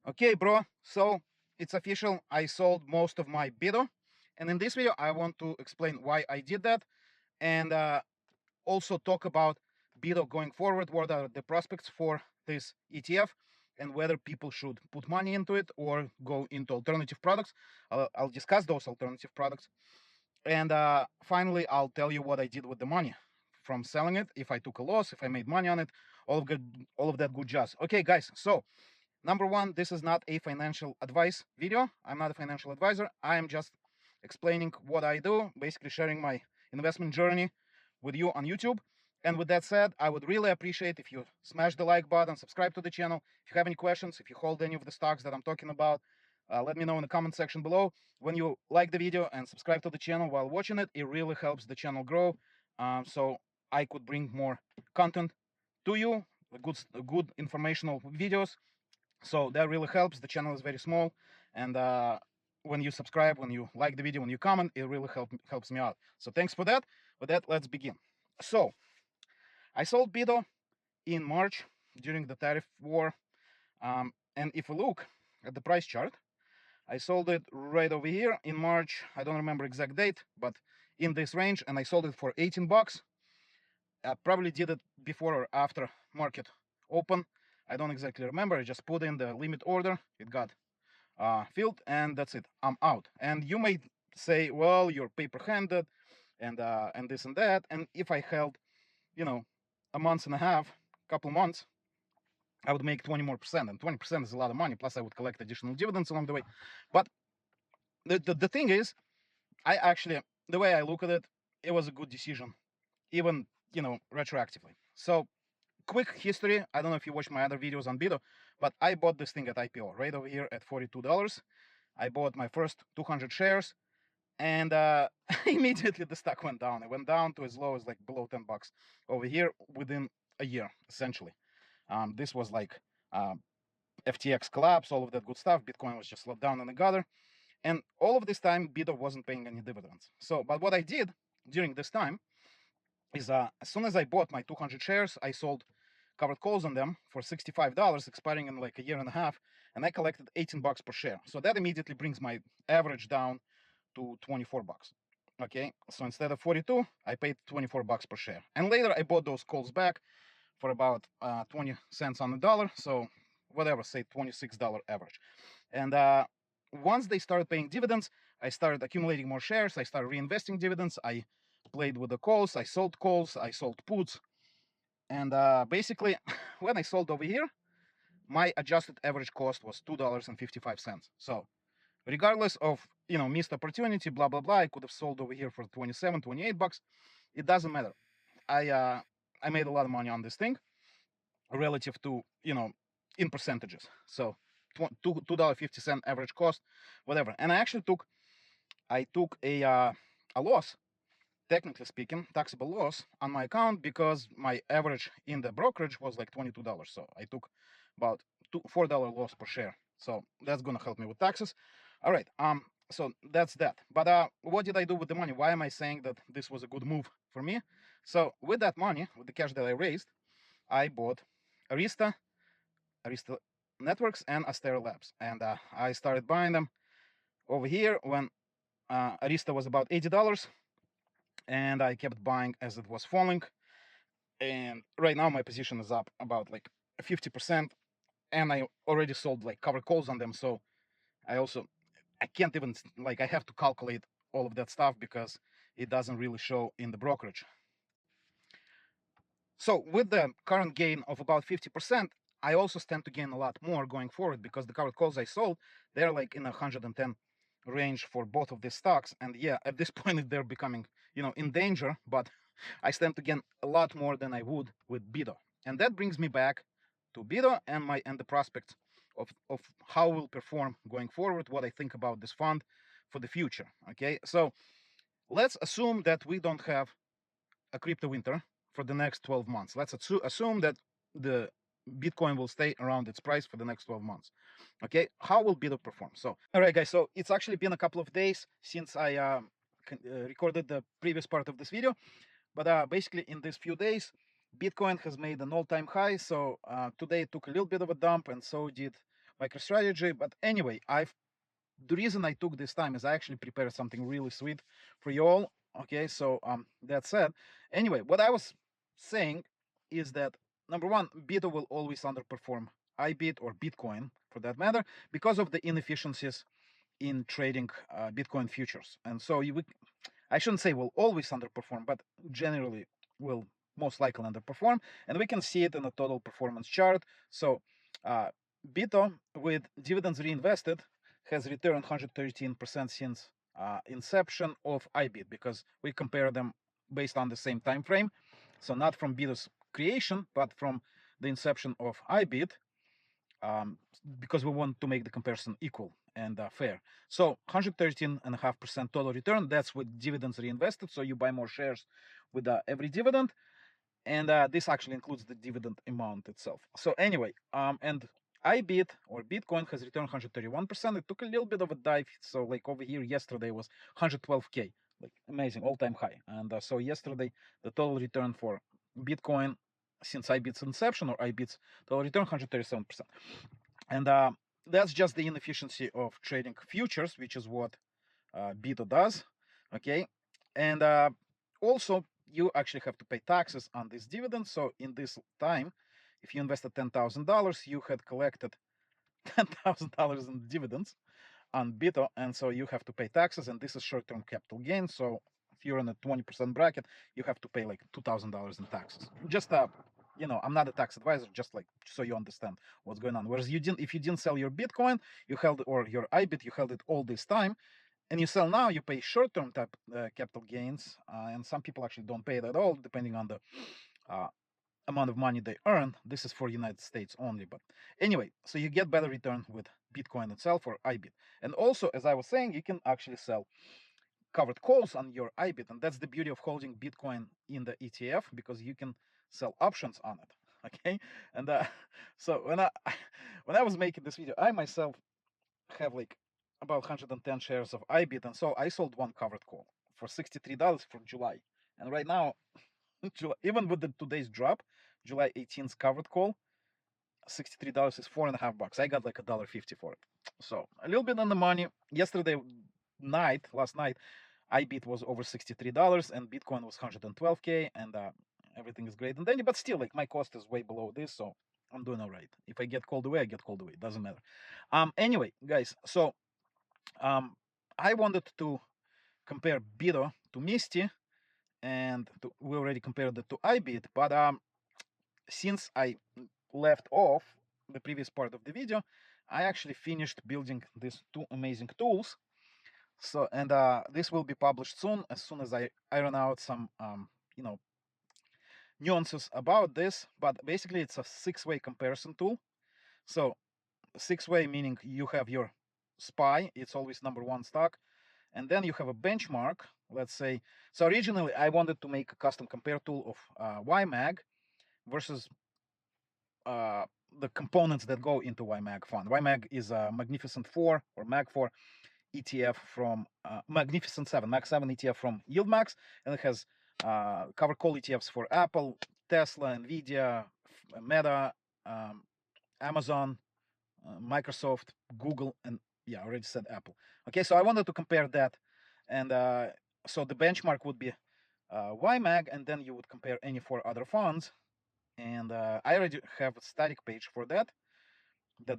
Okay, bro, so it's official. I sold most of my BITO. And in this video, I want to explain why I did that and also talk about BITO going forward. What are the prospects for this ETF and whether people should put money into it or go into alternative products. I'll discuss those alternative products. And finally, I'll tell you what I did with the money from selling it, if I took a loss, if I made money on it, all of that good jazz. Okay, guys, so number one, this is not a financial advice video. I'm not a financial advisor. I am just explaining what I do, basically sharing my investment journey with you on YouTube. And with that said, I would really appreciate if you smash the like button, subscribe to the channel. If you have any questions, if you hold any of the stocks that I'm talking about, let me know in the comment section below. When you like the video and subscribe to the channel while watching it, it really helps the channel grow. So I could bring more content to you, good informational videos. So that really helps. The channel is very small, and when you subscribe, when you like the video, when you comment, it really helps me out. So thanks for that. With that, let's begin. So I sold BITO in March during the tariff war, and if we look at the price chart, I sold it right over here in March. I don't remember exact date, but in this range, and I sold it for 18 bucks. I probably did it before or after market open. I don't exactly remember. I just put in the limit order. It got filled, and that's it. I'm out. And you may say, well, you're paper-handed, and this and that. And if I held, a month and a half, couple months, I would make 20 more percent, and 20% is a lot of money. Plus, I would collect additional dividends along the way. But the thing is, I actually, the way I look at it, it was a good decision, even retroactively. So quick history. I don't know if you watched my other videos on BITO, but I bought this thing at IPO right over here at $42. I bought my first 200 shares, and immediately the stock went down. It went down to as low as like below 10 bucks over here within a year, essentially. This was like FTX collapse, all of that good stuff. Bitcoin was just slowed down in the gutter. And all of this time, BITO wasn't paying any dividends. So, but what I did during this time is as soon as I bought my 200 shares, I sold covered calls on them for $65, expiring in like a year and a half, and I collected 18 bucks per share. So that immediately brings my average down to 24 bucks. Okay, so instead of 42, I paid 24 bucks per share. And later I bought those calls back for about 20 cents on the dollar. So whatever, say $26 average. And once they started paying dividends, I started accumulating more shares. I started reinvesting dividends. I played with the calls. I sold puts. And basically, when I sold over here, my adjusted average cost was $2.55. So regardless of, missed opportunity, blah, blah, blah, I could have sold over here for 27, 28 bucks. It doesn't matter. I made a lot of money on this thing relative to, in percentages. So $2.50 average cost, whatever. And I actually took a loss, technically speaking, taxable loss on my account because my average in the brokerage was like $22. So I took about $4 loss per share. So that's gonna help me with taxes. All right. So that's that. But what did I do with the money? Why am I saying that this was a good move for me? So with that money, with the cash that I raised, I bought Arista Networks, and Astera Labs, and I started buying them over here when Arista was about $80, and I kept buying as it was falling. And right now my position is up about like 50%, and I already sold like covered calls on them. So I can't even, like, I have to calculate all of that stuff because it doesn't really show in the brokerage. So with the current gain of about 50%, I also stand to gain a lot more going forward because the covered calls I sold, they're like in 110 range for both of these stocks. And yeah, at this point they're becoming, in danger, but I stand to gain a lot more than I would with BITO. And that brings me back to BITO and the prospects of how we'll perform going forward, what I think about this fund for the future. Okay, so let's assume that we don't have a crypto winter for the next 12 months. Let's assume that the Bitcoin will stay around its price for the next 12 months. Okay, how will BITO perform? So, all right, guys, so it's actually been a couple of days since I recorded the previous part of this video. But basically, in these few days, Bitcoin has made an all-time high. So today it took a little bit of a dump, and so did MicroStrategy. But anyway, the reason I took this time is I actually prepared something really sweet for you all. Okay, so that said, anyway, what I was saying is that number one, BITO will always underperform IBIT or Bitcoin for that matter because of the inefficiencies in trading Bitcoin futures. And so I shouldn't say will always underperform, but generally will most likely underperform. And we can see it in the total performance chart. So BITO with dividends reinvested has returned 113% since inception of IBIT, because we compare them based on the same time frame. So not from BITO's creation, but from the inception of IBIT, because we want to make the comparison equal and fair. So 113.5% total return, that's with dividends reinvested. So you buy more shares with every dividend. And this actually includes the dividend amount itself. So anyway, and IBIT or Bitcoin has returned 131%. It took a little bit of a dive. So like over here yesterday was 112K, like amazing, all-time high. And so yesterday, the total return for Bitcoin since IBIT's inception, or IBIT's total return, 137%. And that's just the inefficiency of trading futures, which is what BITO does. Okay. And also, you actually have to pay taxes on this dividend. So in this time, if you invested $10,000, you had collected $10,000 in dividends on BITO, and so you have to pay taxes, and this is short-term capital gain. So if you're in a 20% bracket, you have to pay like $2,000 in taxes. Just I'm not a tax advisor, just like so you understand what's going on. Whereas if you didn't sell your Bitcoin, you held or your IBIT, you held it all this time, and you sell now, you pay short-term capital gains, and some people actually don't pay it at all, depending on the amount of money they earn. This is for United States only, but anyway, so you get better return with Bitcoin itself or IBIT. And also, as I was saying, you can actually sell covered calls on your IBIT, and that's the beauty of holding Bitcoin in the ETF, because you can sell options on it. Okay, and so when I was making this video, I myself have like about 110 shares of IBIT, and so I sold one covered call for $63 for July. And right now, even with today's drop, July 18th covered call, $63 is $4.50. I got like $1.50 for it. So a little bit on the money. Last night, IBIT was over $63 and Bitcoin was 112K, and everything is great and dandy, but still, like, my cost is way below this, so I'm doing all right. If I get called away, I get called away. Doesn't matter. Anyway, guys, so I wanted to compare BITO to Misti, and we already compared it to IBIT, but since I left off the previous part of the video, I actually finished building these two amazing tools. So, and this will be published soon as I iron out some nuances about this. But basically, it's a 6-way comparison tool. So 6-way meaning you have your SPY, it's always number one stock, and then you have a benchmark. Let's say, so originally I wanted to make a custom compare tool of YMAG versus the components that go into YMAG fund. YMAG is a Magnificent 4 or Mag 4 ETF from Magnificent 7, Mag 7 ETF from YieldMax, and it has cover call ETFs for Apple, Tesla, Nvidia, Meta, Amazon, Microsoft, Google, and yeah, I already said Apple. Okay, so I wanted to compare that, and so the benchmark would be YMAG, and then you would compare any 4 other funds. And I already have a static page for that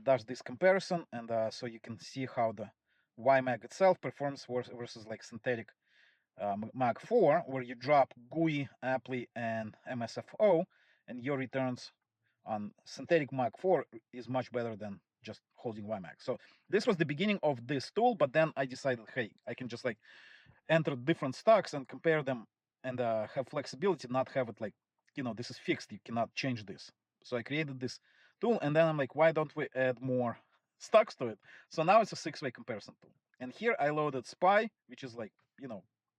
does this comparison, and so you can see how the YMAG itself performs versus like synthetic Mag 4, where you drop GUI, Apply, and MSFO, and your returns on synthetic Mag 4 is much better than just holding YMAG. So this was the beginning of this tool, but then I decided, hey, I can just like enter different stocks and compare them, and have flexibility, not have it like, this is fixed, you cannot change this. So I created this tool, and then I'm like, why don't we add more stocks to it? So now it's a 6-way comparison tool. And here I loaded SPY, which is like,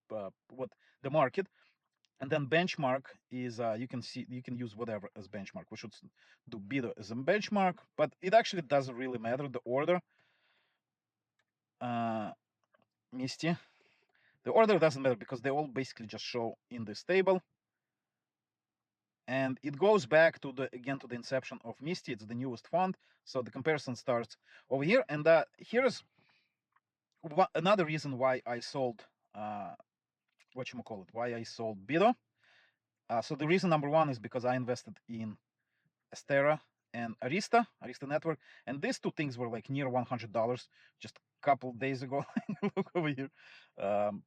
what the market. And then benchmark is, you can use whatever as benchmark. We should do BITO as a benchmark, but it actually doesn't really matter, the order. Misti. The order doesn't matter because they all basically just show in this table. And it goes back to the inception of Misti. It's the newest fund, so the comparison starts over here. And here's another reason why I sold why I sold BITO. So the reason number one is because I invested in Astera and Arista Network, and these two things were like near $100 just a couple days ago. Look over here.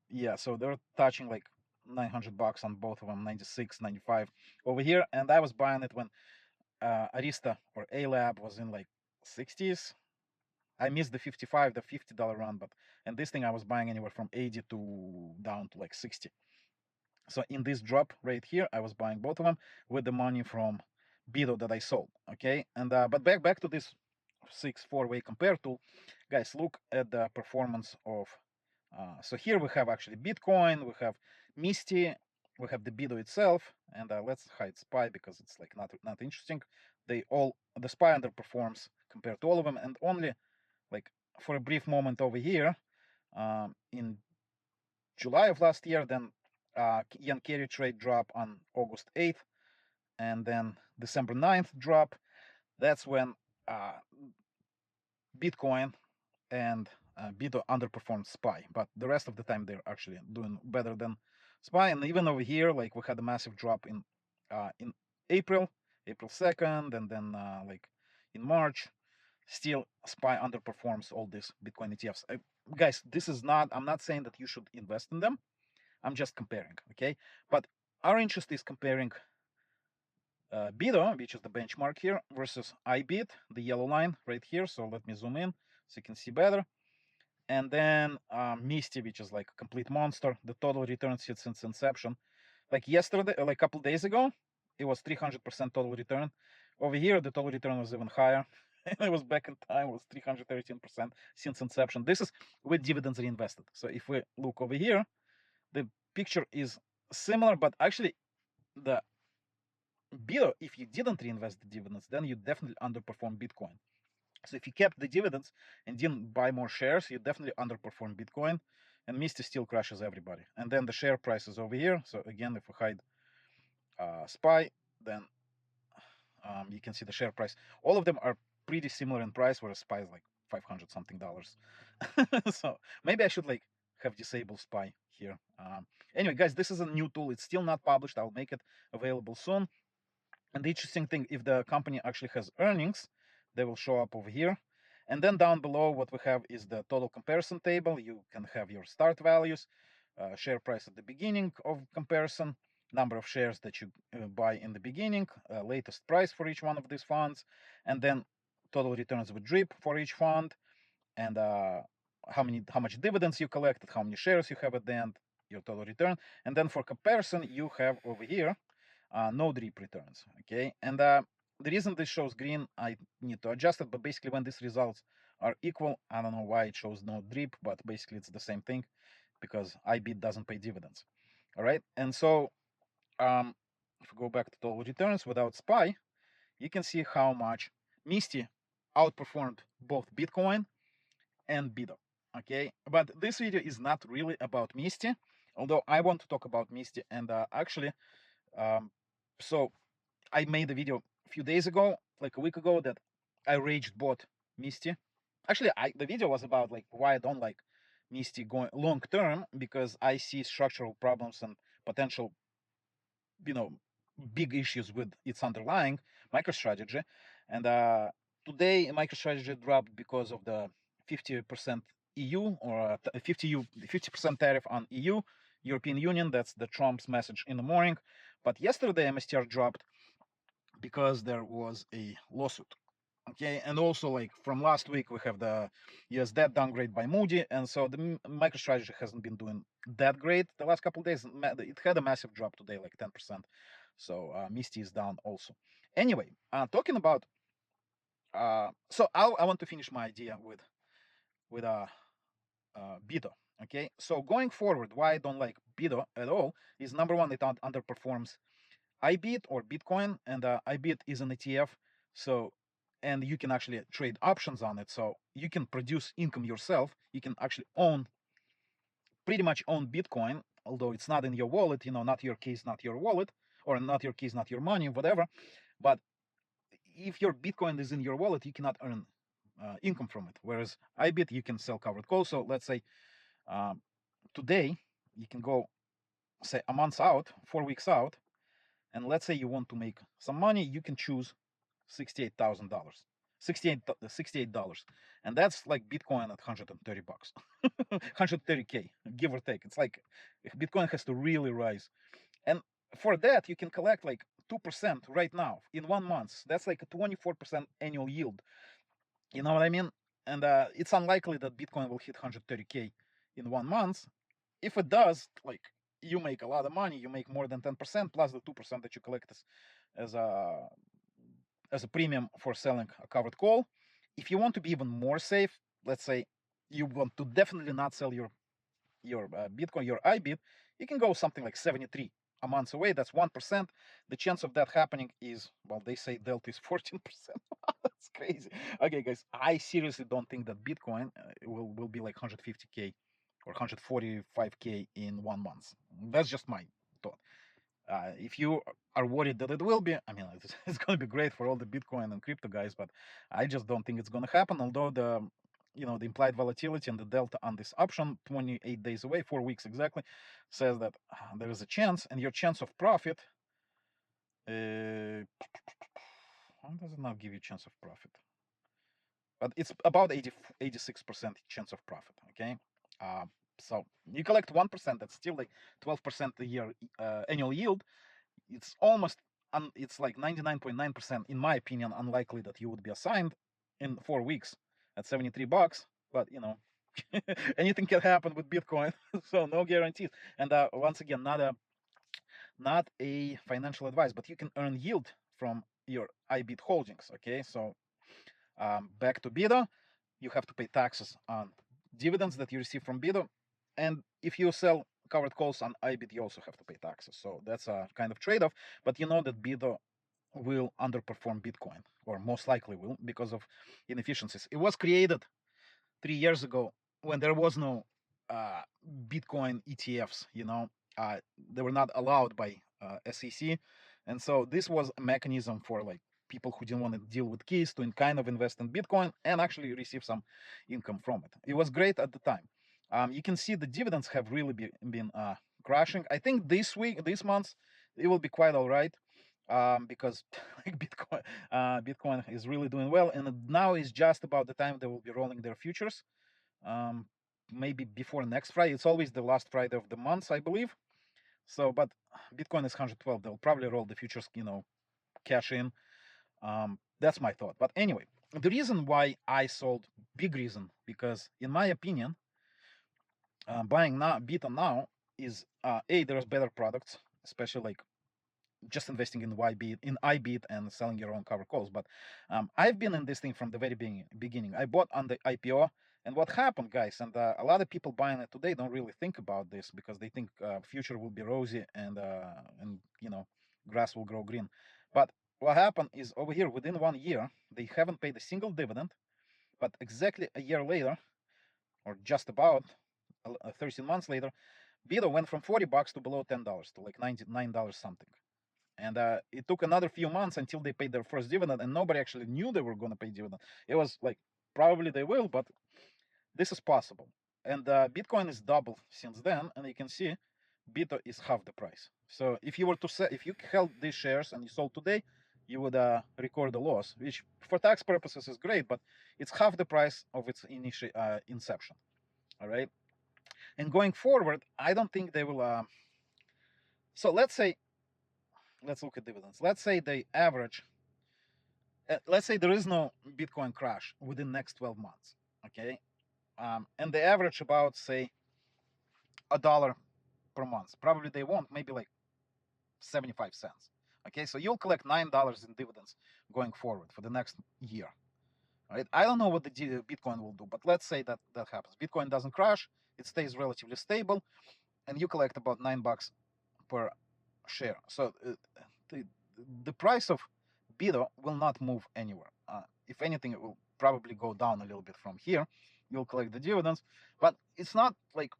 Yeah, so they're touching like $900 on both of them, 96, 95 over here. And I was buying it when Arista or A Lab was in like 60s. I missed the $50 run, but and this thing I was buying anywhere from 80 to down to like 60. So in this drop right here, I was buying both of them with the money from BITO that I sold. Okay, and but back to this 4-way compare tool, guys. Look at the performance of. So here we have actually Bitcoin, we have Misti, we have the BITO itself, and let's hide SPY because it's like not interesting. The SPY underperforms compared to all of them, and only like for a brief moment over here in July of last year, then yen carry trade drop on August 8th, and then December 9th drop. That's when Bitcoin and BITO underperformed SPY, but the rest of the time they're actually doing better than SPY. And even over here, like we had a massive drop in April 2nd, and then like in March, still SPY underperforms all these Bitcoin ETFs. Guys, this is not, I'm not saying that you should invest in them. I'm just comparing, okay? But our interest is comparing BITO, which is the benchmark here, versus IBIT, the yellow line right here. So let me zoom in so you can see better. And then Misti, which is like a complete monster. The total return since inception. Like yesterday, like a couple days ago, it was 300% total return. Over here, the total return was even higher. It was back in time, it was 313% since inception. This is with dividends reinvested. So if we look over here, the picture is similar, but actually the BITO, if you didn't reinvest the dividends, then you definitely underperform Bitcoin. So if you kept the dividends and didn't buy more shares, you definitely underperform Bitcoin, and Misti still crushes everybody. And then the share price is over here. So again, if we hide SPY, then you can see the share price. All of them are pretty similar in price, whereas SPY is like 500 something dollars. So maybe I should like have disabled SPY here. Anyway, guys, this is a new tool. It's still not published. I'll make it available soon. And the interesting thing, if the company actually has earnings, they will show up over here. And then down below, what we have is the total comparison table. You can have your start values, share price at the beginning of comparison, number of shares that you buy in the beginning, latest price for each one of these funds, and then total returns with DRIP for each fund, and how much dividends you collected, how many shares you have at the end, your total return. And then for comparison, you have over here no DRIP returns. Okay, and the reason this shows green, I need to adjust it, but basically when these results are equal, I don't know why it shows no DRIP, but basically it's the same thing because IBIT doesn't pay dividends. All right, and so if we go back to total returns without SPY, you can see how much Misti outperformed both Bitcoin and BITO. Okay, but this video is not really about Misti, although I want to talk about Misti. And actually, so I made a video a few days ago, like a week ago, that I rage bought Misti. Actually, the video was about like why I don't like Misti going long term, because I see structural problems and potential, big issues with its underlying MicroStrategy. And today MicroStrategy dropped because of the 50% EU or 50% tariff on EU, European Union. That's the Trump's message in the morning. But yesterday MSTR dropped because there was a lawsuit. Okay, and also like from last week we have the US debt downgrade by Moody, and so the MicroStrategy hasn't been doing that great the last couple of days. It had a massive drop today, like 10%. So Misti is down also. Anyway, talking about so I want to finish my idea with BITO. Okay, so going forward, why I don't like BITO at all is number one, it underperforms IBIT or Bitcoin, and IBIT is an ETF, so and you can actually trade options on it, so you can produce income yourself. You can actually pretty much own Bitcoin, although it's not in your wallet, not your keys, not your wallet. or not your keys, not your money, whatever. But if your Bitcoin is in your wallet, you cannot earn income from it. Whereas IBIT, you can sell covered calls. So let's say today you can go, say, a month out, 4 weeks out, and let's say you want to make some money, you can choose $68,000, $68, and that's like Bitcoin at 130 bucks, 130K, give or take. It's like Bitcoin has to really rise, and for that you can collect like 2% right now in 1 month. That's like a 24% annual yield. You know what I mean? And it's unlikely that Bitcoin will hit 130K in 1 month. If it does, like, you make a lot of money. You make more than 10% plus the 2% that you collect as a premium for selling a covered call. If you want to be even more safe, let's say you want to definitely not sell your Bitcoin, your IBIT, you can go something like 73 a month away. That's 1%. The chance of that happening is, well, they say delta is 14%. That's crazy. Okay, guys, I seriously don't think that Bitcoin will be like 150K or 145K in 1 month. That's just my thought. If you are worried that it will be, I mean, it's going to be great for all the Bitcoin and crypto guys, but I just don't think it's going to happen. Although the implied volatility and the delta on this option, 28 days away, 4 weeks exactly, says that there is a chance, and your chance of profit. Why does it not give you chance of profit? But it's about 86% chance of profit. Okay, so you collect 1%. That's still like 12% a year annual yield. It's almost it's like 99.9%, in my opinion, unlikely that you would be assigned in 4 weeks at 73 bucks. But anything can happen with Bitcoin, so no guarantees. And once again, not a financial advice, but you can earn yield from your IBIT holdings. Okay, so back to BITO, you have to pay taxes on dividends that you receive from BITO, and if you sell covered calls on IBIT, you also have to pay taxes. So that's a kind of trade-off. But you know that BITO will underperform Bitcoin, or most likely will, because of inefficiencies. It was created 3 years ago when there was no Bitcoin ETFs. They were not allowed by SEC, and so this was a mechanism for like people who didn't want to deal with keys to kind of invest in Bitcoin and actually receive some income from it. It was great at the time. You can see the dividends have really been crashing. I think this month, it will be quite all right, because like Bitcoin is really doing well, and now is just about the time they will be rolling their futures. Um, Maybe before next Friday. It's always the last Friday of the month, I believe. So, but Bitcoin is 112. They'll probably roll the futures, cash in. That's my thought. But anyway, the reason why I sold, big reason, because in my opinion, buying now BITO now is there's better products, especially like just investing in IBIT and selling your own cover calls. But I've been in this thing from the very beginning. I bought on the IPO, and what happened, guys, and a lot of people buying it today don't really think about this because they think future will be rosy and grass will grow green. But what happened is over here within 1 year they haven't paid a single dividend, but exactly a year later, or just about 13 months later, BITO went from 40 bucks to below $10 to like $99 something. And it took another few months until they paid their first dividend, and nobody actually knew they were going to pay dividend. It was like, probably they will, but this is possible. And Bitcoin is double since then, and you can see BITO is half the price. So if you were to sell, if you held these shares and you sold today, you would record a loss, which for tax purposes is great, but it's half the price of its initial inception. All right. And going forward, I don't think they will. So let's look at dividends. Let's say they average. Let's say there is no Bitcoin crash within next 12 months. Okay, and they average about, say, $1 per month. Probably they won't. Maybe like 75 cents. Okay, so you'll collect $9 in dividends going forward for the next year. Right? I don't know what the Bitcoin will do, but let's say that happens. Bitcoin doesn't crash; it stays relatively stable, and you collect about $9 per share. So the price of BITO will not move anywhere. If anything, it will probably go down a little bit from here. You'll collect the dividends, but it's not like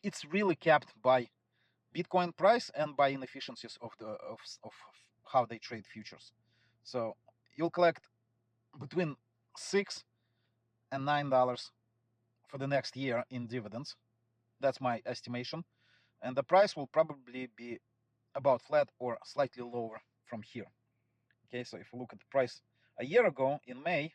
it's really capped by Bitcoin price and by inefficiencies of how they trade futures. So you'll collect between $6 and $9 for the next year in dividends. That's my estimation, and the price will probably be about flat or slightly lower from here. Okay, so if you look at the price a year ago in May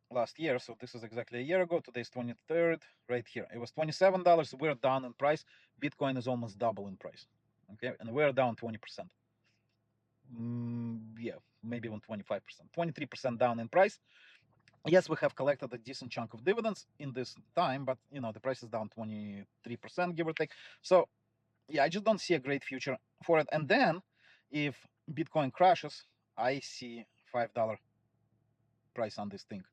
last year, so this is exactly a year ago, today's 23rd, right here, it was $27. We're down in price. Bitcoin is almost double in price. Okay, and we're down 20%. Yeah, maybe even 25%, 23% down in price. Yes, we have collected a decent chunk of dividends in this time, but the price is down 23%, give or take. So yeah, I just don't see a great future for it. And then if Bitcoin crashes, I see $5 price on this thing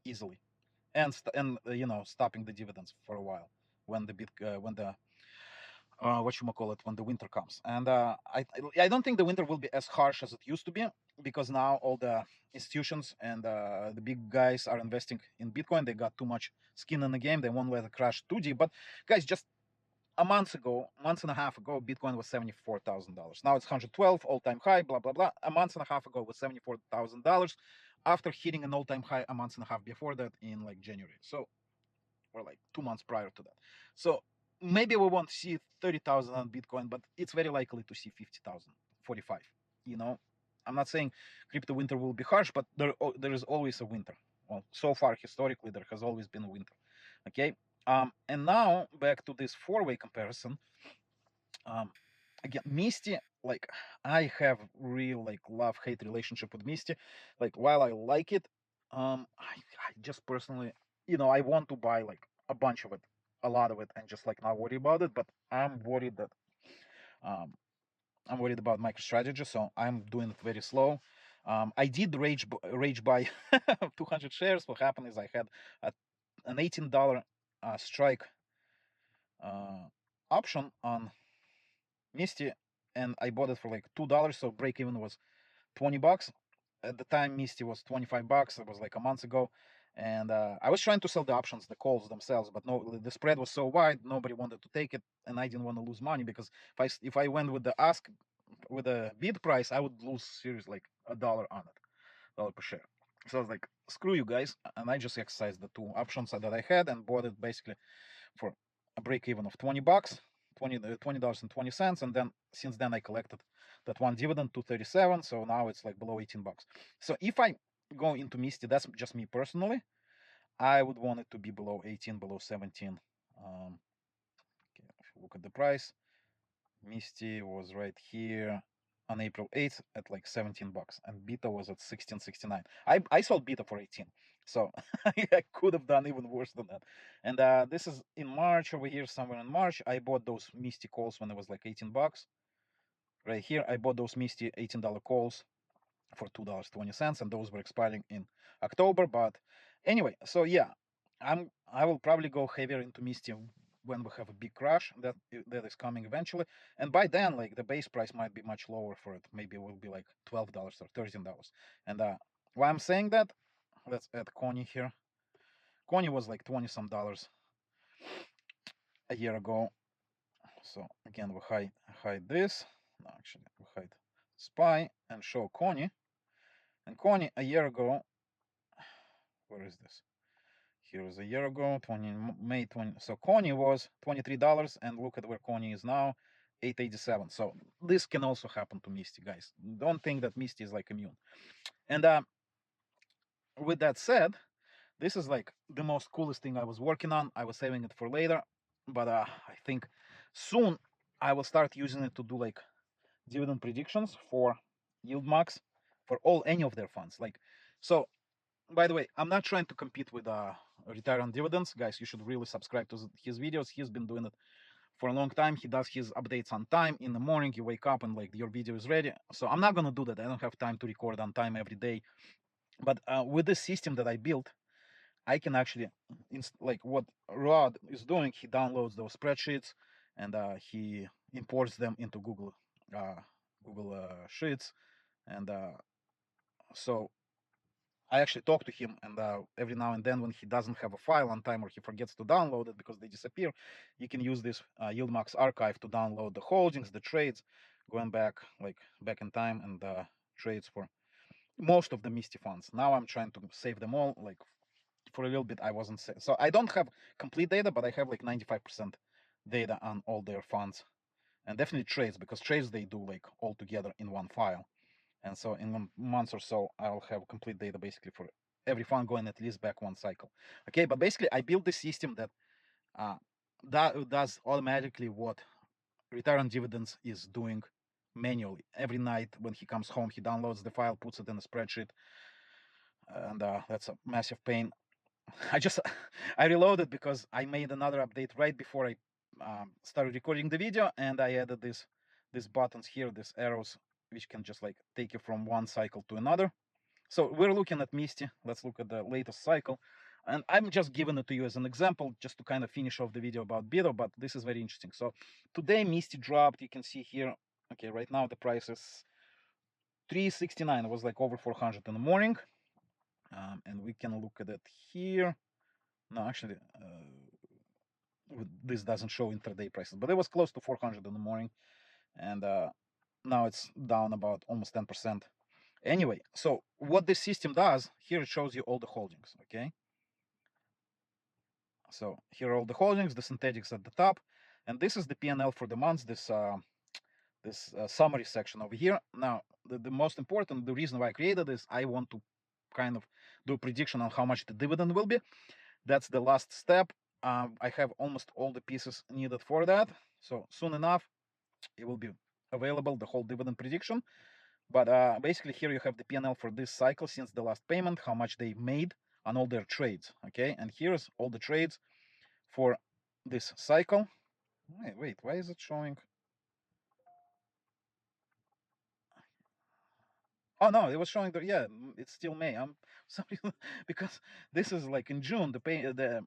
easily, and stopping the dividends for a while when the when the winter comes. And I don't think the winter will be as harsh as it used to be, because now all the institutions and the big guys are investing in Bitcoin. They got too much skin in the game. They won't let it crash too deep. But guys, just a month and a half ago, Bitcoin was $74,000. Now it's 112, all-time high, blah, blah, blah. A month and a half ago was $74,000 after hitting an all-time high a month and a half before that in like January. So, or like 2 months prior to that. So maybe we won't see 30,000 on Bitcoin, but it's very likely to see 50,000, 45. I'm not saying crypto winter will be harsh, but there is always a winter. Well, so far historically, there has always been a winter. Okay. And now back to this four-way comparison. Again, Misti, like, I have real like love-hate relationship with Misti. Like, while I like it, I just personally, I want to buy like a bunch of it, a lot of it, and just like not worry about it. But um, I'm worried about MicroStrategy, so I'm doing it very slow. I did rage buy 200 shares. What happened is I had an $18 strike option on Misti, and I bought it for like $2. So break even was $20. At the time, Misti was $25. It was like a month ago, and I was trying to sell the options, the calls themselves, but no, the spread was so wide, nobody wanted to take it, and I didn't want to lose money, because if I went with the ask with the bid price, I would lose seriously like $1 on it, dollar per share. So I was like, screw you guys, and I just exercised the two options that I had and bought it basically for a break even of $20, $20.20, and then since then I collected that one dividend, 237. So now it's like below $18. So if I go into Misti, that's just me personally, I would want it to be below 18, below 17. Okay, if you look at the price, Misti was right here on April 8th at like $17, and BITO was at 16.69. I sold BITO for 18, so I could have done even worse than that. And this is in March, over here somewhere in March. I bought those Misti calls when it was like $18. Right here, I bought those Misti $18 calls for $2.20, and those were expiring in October. But anyway, so yeah, I will probably go heavier into Misti when we have a big crash that is coming eventually, and by then, like, the base price might be much lower for it. Maybe it will be like $12 or $13. And why I'm saying that, let's add Coney here. Coney was like 20 some dollars a year ago. So again, we hide this. No, actually, we hide SPY and show Coney. And Coney a year ago, where is this? Here was a year ago, May 20. So Coney was $23, and look at where Coney is now, 887. So this can also happen to Misti, guys. Don't think that Misti is like immune. And with that said, this is like the most coolest thing I was working on. I was saving it for later, but I think soon I will start using it to do like dividend predictions for YieldMax for any of their funds. Like, so by the way, I'm not trying to compete with Retire on Dividends. Guys, you should really subscribe to his videos. He's been doing it for a long time. He does his updates on time. In the morning, you wake up and like your video is ready. So I'm not going to do that. I don't have time to record on time every day. But with this system that I built, I can actually, like what Rod is doing, he downloads those spreadsheets and he imports them into Google Sheets. And so I actually talk to him, and every now and then when he doesn't have a file on time or he forgets to download it because they disappear, you can use this YieldMax archive to download the holdings, the trades, going back back in time, and trades for most of the Misti funds. Now I'm trying to save them all. Like for a little bit, I wasn't so I don't have complete data, but I have like 95% data on all their funds, and definitely trades, because trades they do like all together in one file. And so in a month or so, I'll have complete data basically for every fund going at least back one cycle. Okay, but basically I built this system that does automatically what return on dividends is doing manually. Every night when he comes home, he downloads the file, puts it in a spreadsheet, and that's a massive pain. I reloaded because I made another update right before I started recording the video, and I added these buttons here, these arrows, which can just like take you from one cycle to another. So we're looking at Misti. Let's look at the latest cycle. And I'm just giving it to you as an example, just to kind of finish off the video about BITO, but this is very interesting. So today Misti dropped, you can see here, okay, right now the price is 369. It was like over 400 in the morning. And we can look at it here. No, actually, this doesn't show intraday prices, but it was close to 400 in the morning. And now it's down about almost 10%. Anyway, so what this system does, here it shows you all the holdings, okay? So here are all the holdings, the synthetics at the top, and this is the P&L for the months, this summary section over here. Now, the most important, the reason why I created this, I want to kind of do a prediction on how much the dividend will be. That's the last step. I have almost all the pieces needed for that. So soon enough, it will be available, the whole dividend prediction. But basically here you have the P&L for this cycle since the last payment, how much they made on all their trades, okay? And here's all the trades for this cycle. Wait, why is it showing? Oh no, it was showing that, yeah, it's still May. I'm sorry, because this is like in June, the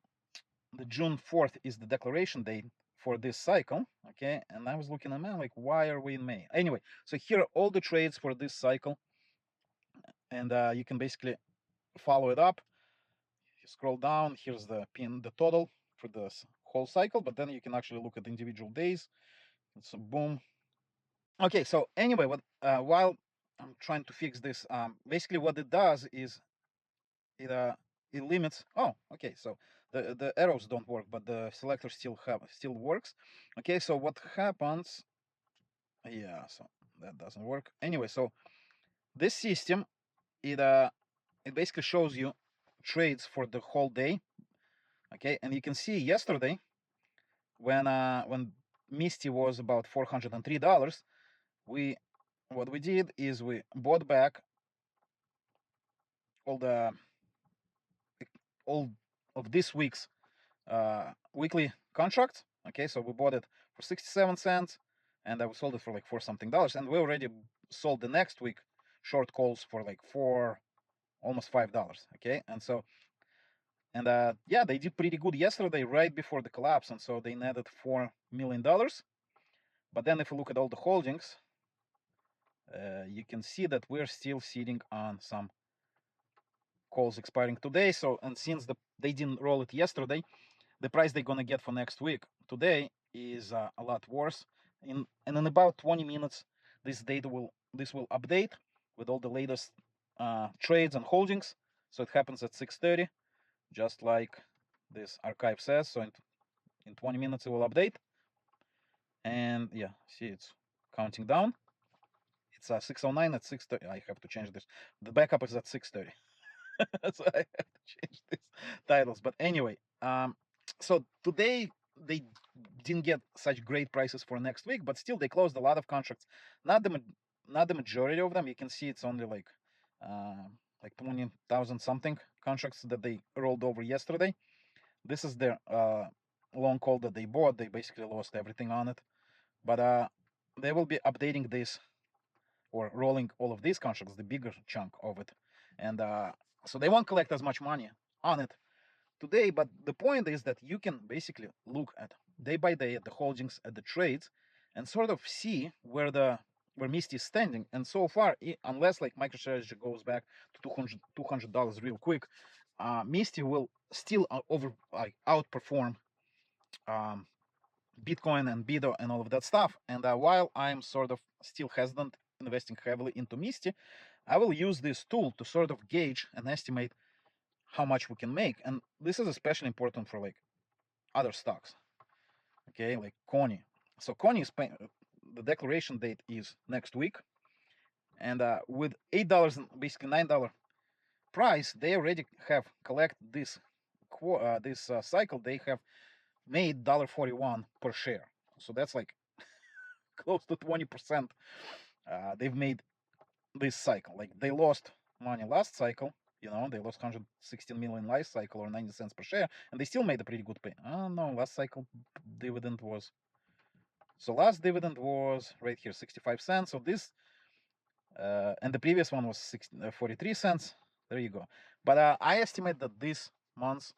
June 4th is the declaration date for this cycle, okay? And I was looking at man, like, why are we in May? Anyway, so here are all the trades for this cycle, and you can basically follow it up. You scroll down, here's the total for this whole cycle, but then you can actually look at individual days. It's a boom. Okay, so anyway, what while I'm trying to fix this, basically what it does is it it limits. Oh, okay, so the arrows don't work, but the selector still works. Okay, so what happens? Yeah, so that doesn't work. Anyway, so this system it basically shows you trades for the whole day. Okay, and you can see yesterday when Misti was about $403, what we did is we bought back all the all of this week's weekly contract. Okay, so we bought it for 67 cents, and we sold it for like $4 something, and we already sold the next week short calls for like almost $5. Okay, and so yeah, they did pretty good yesterday, right before the collapse, and so they netted $4 million. But then if you look at all the holdings, you can see that we're still sitting on some calls expiring today. So, and since they didn't roll it yesterday, the price they're gonna get for next week today is a lot worse. And in about 20 minutes, this will update with all the latest trades and holdings. So it happens at 6:30, just like this archive says. So in 20 minutes it will update. And yeah, see, it's counting down. It's 6:09 at 6:30. I have to change this. The backup is at 6:30. So I have to change these titles. But anyway, so today they didn't get such great prices for next week, but still they closed a lot of contracts. Not the majority of them. You can see it's only like 20,000 something contracts that they rolled over yesterday. This is their long call that they bought. They basically lost everything on it, but they will be updating this or rolling all of these contracts, the bigger chunk of it, and so they won't collect as much money on it today. But the point is that you can basically look at day by day at the holdings, at the trades, and sort of see where where Misti is standing. And so far, unless like MicroStrategy goes back to $200 real quick, Misti will still outperform um, Bitcoin and BITO and all of that stuff. And while I'm sort of still hesitant investing heavily into Misti, I will use this tool to sort of gauge and estimate how much we can make. And this is especially important for like other stocks, okay, like Coney. So Coney is paying, the declaration date is next week, and with $8 and basically $9 price, they already have collected this cycle. They have made $1.41 per share. So that's like close to 20%. They've made this cycle. Like they lost money last cycle. You know, they lost 116 million last cycle or 90 cents per share, and they still made a pretty good pay. Oh no, last cycle dividend was, so last dividend was right here, 65 cents. So this, and the previous one was 43 cents. There you go. But I estimate that this month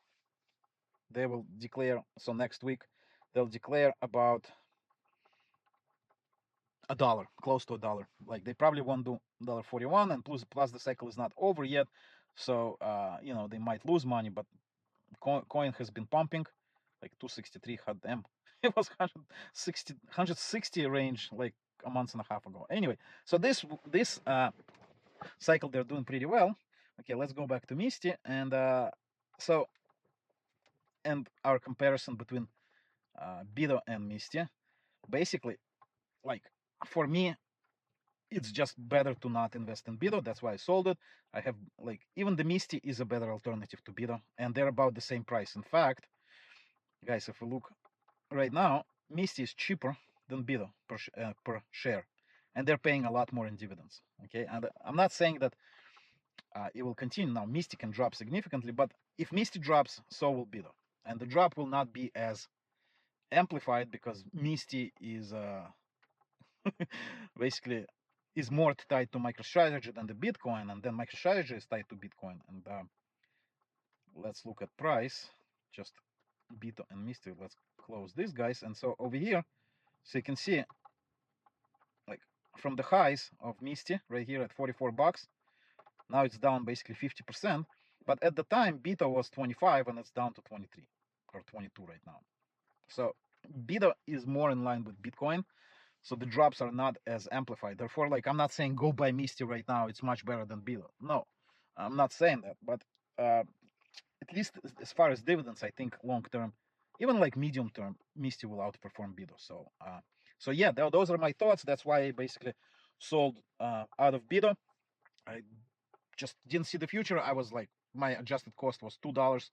they will declare, so next week they'll declare about $1, close to $1. Like they probably won't do $1.41, and plus the cycle is not over yet. So you know, they might lose money, but coin has been pumping like 263 had them. It was 160 range like a month and a half ago. Anyway, so this cycle they're doing pretty well. Okay, let's go back to Misti, and so and our comparison between BITO and Misti. Basically, like for me, it's just better to not invest in BITO. That's why I sold it. I have like even the Misti is a better alternative to BITO, and they're about the same price. In fact, guys, if we look right now, Misti is cheaper than BITO per share, and they're paying a lot more in dividends. Okay, and I'm not saying that it will continue. Now, Misti can drop significantly, but if Misti drops, so will BITO, and the drop will not be as amplified because Misti is basically is more tied to MicroStrategy than the Bitcoin, and then MicroStrategy is tied to Bitcoin. And let's look at price, just BITO and Misti. Let's close these guys. And so over here, so you can see like from the highs of Misti right here at 44 bucks, now it's down basically 50%. But at the time, BITO was 25 and it's down to 23 or 22 right now. So BITO is more in line with Bitcoin. So the drops are not as amplified. Therefore, like I'm not saying go buy Misti right now. It's much better than BITO. No, I'm not saying that. But at least as far as dividends, I think long term, even like medium term, Misti will outperform BITO. So yeah, those are my thoughts. That's why I basically sold out of BITO. I just didn't see the future. I was like, my adjusted cost was $2.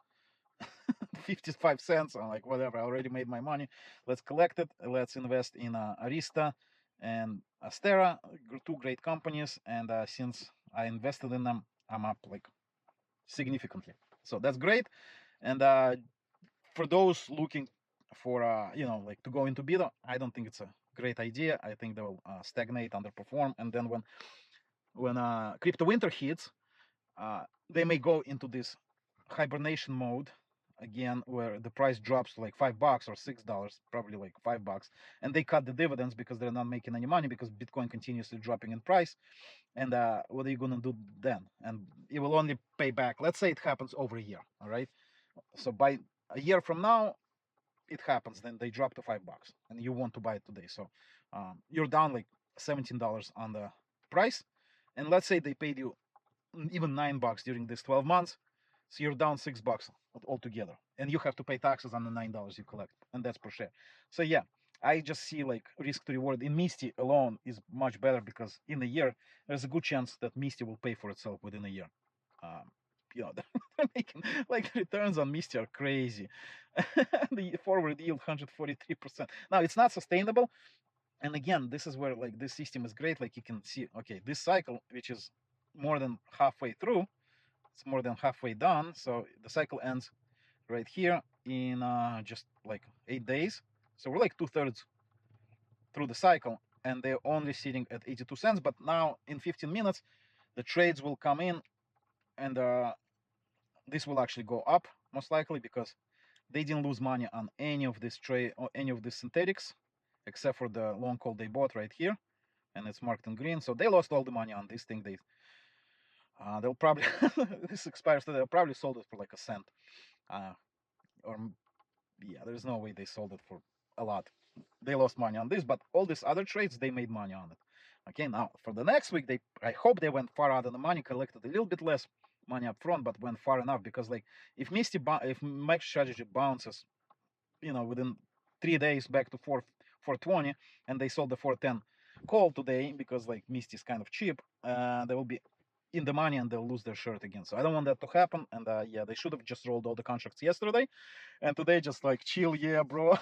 55 cents. I'm like, whatever, I already made my money. Let's collect it. Let's invest in Arista and Astera, two great companies. And since I invested in them, I'm up like significantly. So that's great. And for those looking for, you know, like to go into BITO, I don't think it's a great idea. I think they will stagnate, underperform. And then when crypto winter hits, they may go into this hibernation mode again, where the price drops to like $5 or $6, probably like $5, and they cut the dividends because they're not making any money because Bitcoin continuously dropping in price. And what are you gonna do then? And it will only pay back. Let's say it happens over a year. All right. So by a year from now, it happens. Then they drop to $5, and you want to buy it today. So you're down like $17 on the price. And let's say they paid you even $9 during this 12 months. So you're down $6 altogether, and you have to pay taxes on the $9 you collect, and that's per share. So yeah, I just see like risk to reward in Misti alone is much better because in a year there's a good chance that Misti will pay for itself within a year. Um, you know, they're making like returns on Misti are crazy. The forward yield 143%. Now it's not sustainable, and again, this is where like this system is great. Like you can see, okay, this cycle, which is more than halfway through, it's more than halfway done. So the cycle ends right here in just like 8 days. So we're like 2/3 through the cycle, and they're only sitting at 82 cents. But now in 15 minutes, the trades will come in, and this will actually go up most likely because they didn't lose money on any of this trade or any of these synthetics, except for the long call they bought right here. and it's marked in green. So they lost all the money on this thing. They'll probably this expires today. They'll probably sold it for like a cent, or yeah, there's no way they sold it for a lot. They lost money on this, but all these other trades they made money on it. Okay, now for the next week, I hope they went far out of the money, collected a little bit less money up front, but went far enough, because like if if MicroStrategy bounces, within 3 days back to 420, and they sold the 410 call today because like Misti is kind of cheap, they will be in the money and they'll lose their shirt again. So I don't want that to happen. And yeah, they should have just rolled all the contracts yesterday, and today just like chill, yeah, bro.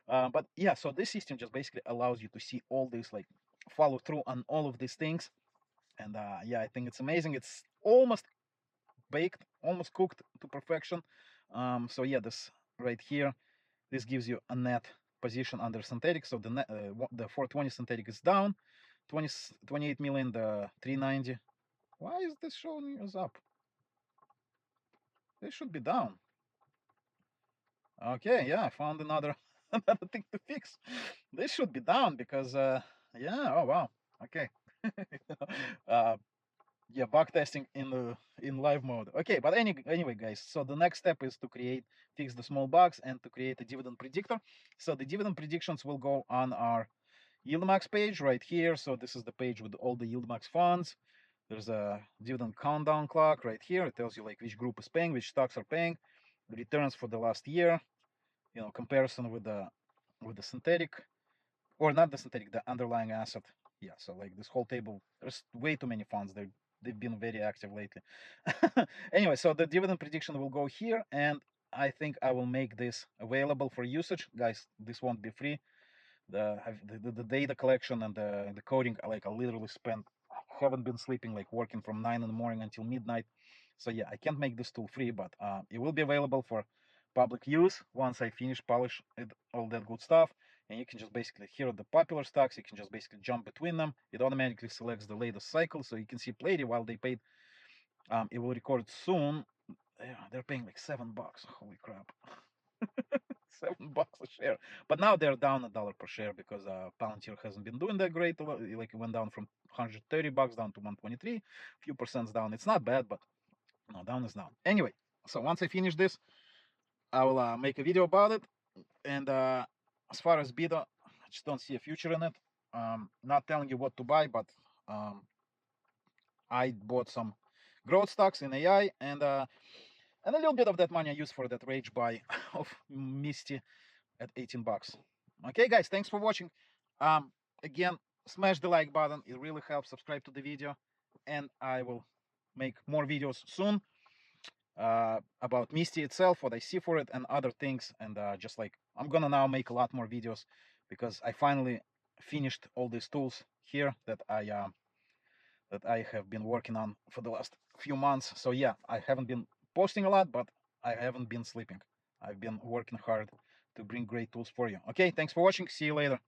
But yeah, so this system just basically allows you to see all this, like follow through on all of these things. And yeah, I think it's amazing. It's almost baked, almost cooked to perfection. So yeah, this right here, this gives you a net position under synthetic. So the 420 synthetic is down 28 million. The 390, why is this showing us up? This should be down. Okay, yeah, I found another another thing to fix. This should be down because yeah, oh wow, okay. uh, yeah, bug testing in live mode. Okay, but anyway, guys, so the next step is to fix the small bugs and to create a dividend predictor. So the dividend predictions will go on our YieldMax page right here. So this is the page with all the YieldMax funds. There's a dividend countdown clock right here. It tells you like which group is paying, which stocks are paying, the returns for the last year, comparison with the synthetic, or not the synthetic, the underlying asset. Yeah, so like this whole table, there's way too many funds. They've been very active lately. Anyway, so the dividend prediction will go here, and I think I will make this available for usage, guys. This won't be free. The data collection and the coding, like I literally haven't been sleeping, like working from 9 in the morning until midnight. So yeah, I can't make this tool free, but it will be available for public use once I finish polish it, all that good stuff. And you can just basically, here are the popular stocks, you can just basically jump between them. It automatically selects the latest cycle, so you can see plenty while they paid. It will record soon. Yeah, they're paying like $7. Holy crap. $7 a share. But now they're down $1 per share because Palantir hasn't been doing that great. Like it went down from $130 down to 123, few percents down. It's not bad, but no, down is down. Anyway, so once I finish this, I will make a video about it. And as far as BITO, I just don't see a future in it. Not telling you what to buy, but I bought some growth stocks in AI, and a little bit of that money I used for that rage buy of Misti at $18. Okay, guys, thanks for watching. Again, smash the like button. It really helps. Subscribe to the video, and I will make more videos soon about Misti itself, what I see for it, and other things. And just like I'm gonna now make a lot more videos because I finally finished all these tools here that I have been working on for the last few months. So yeah, I haven't been posting a lot, but I haven't been sleeping. I've been working hard to bring great tools for you. Okay, thanks for watching. See you later.